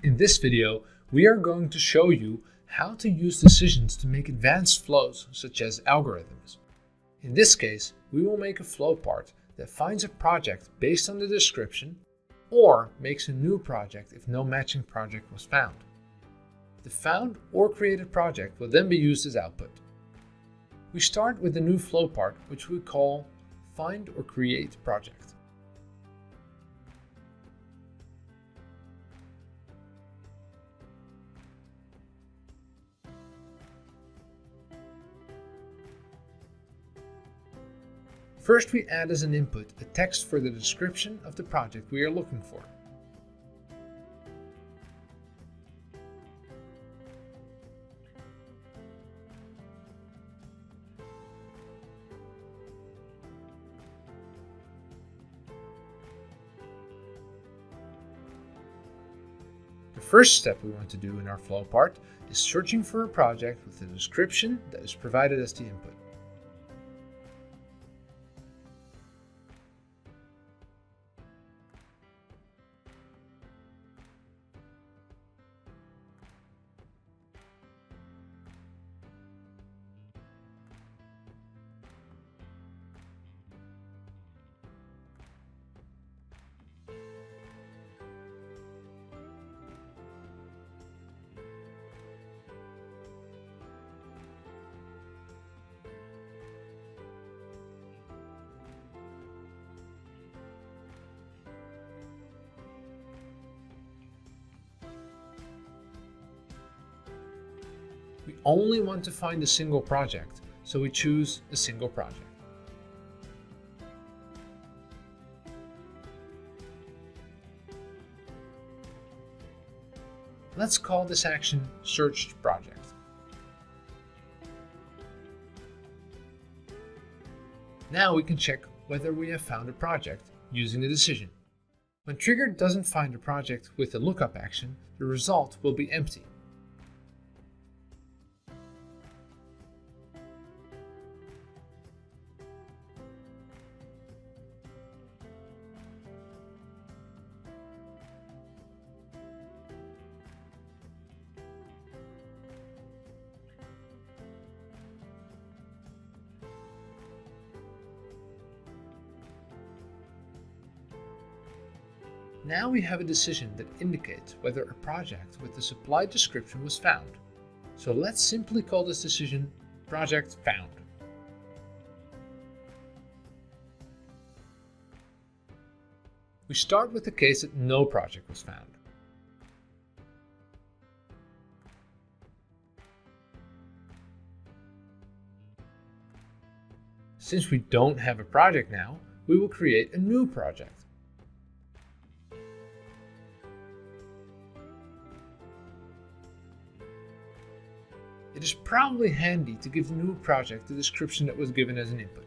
In this video, we are going to show you how to use decisions to make advanced flows, such as algorithms. In this case, we will make a flow part that finds a project based on the description or makes a new project if no matching project was found. The found or created project will then be used as output. We start with the new flow part, which we call find or create project. First, we add as an input a text for the description of the project we are looking for. The first step we want to do in our flow part is searching for a project with a description that is provided as the input. We only want to find a single project, so we choose a single project. Let's call this action searched project. Now we can check whether we have found a project using the decision. When Triggre doesn't find a project with the lookup action, the result will be empty. Now we have a decision that indicates whether a project with the supplied description was found. So let's simply call this decision project found. We start with the case that no project was found. Since we don't have a project now, we will create a new project. It is probably handy to give the new project the description that was given as an input.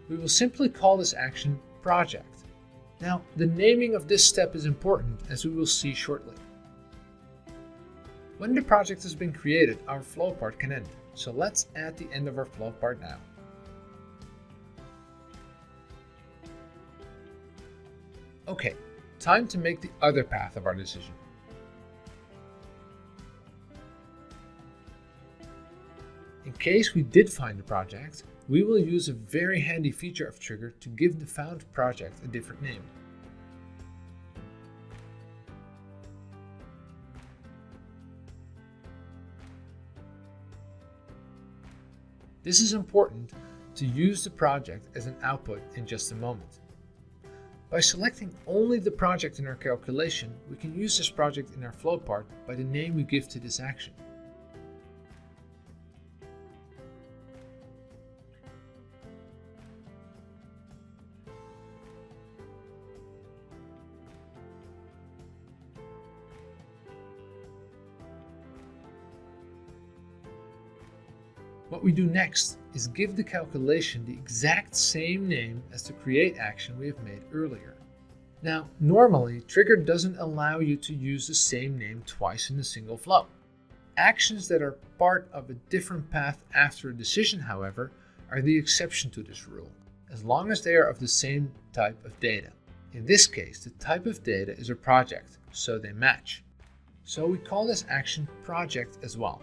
We will simply call this action project. Now, the naming of this step is important, as we will see shortly. When the project has been created, our flow part can end. So let's add the end of our flow part now. Okay, time to make the other path of our decision. In case we did find a project, we will use a very handy feature of Triggre to give the found project a different name. This is important to use the project as an output in just a moment. By selecting only the project in our calculation, we can use this project in our flow part by the name we give to this action. What we do next is give the calculation the exact same name as the create action we have made earlier. Now, normally, Triggre doesn't allow you to use the same name twice in a single flow. Actions that are part of a different path after a decision, however, are the exception to this rule, as long as they are of the same type of data. In this case, the type of data is a project, so they match. So we call this action project as well.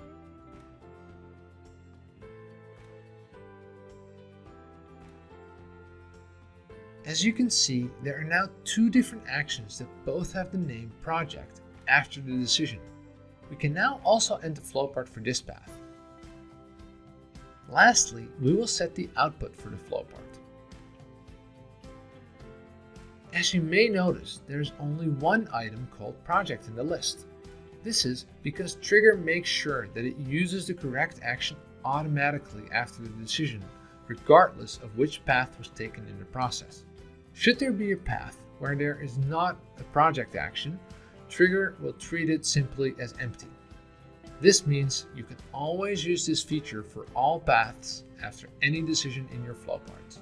As you can see, there are now two different actions that both have the name project after the decision. We can now also end the flow part for this path. Lastly, we will set the output for the flow part. As you may notice, there is only one item called project in the list. This is because Triggre makes sure that it uses the correct action automatically after the decision, regardless of which path was taken in the process. Should there be a path where there is not a project action, Triggre will treat it simply as empty. This means you can always use this feature for all paths after any decision in your flow part.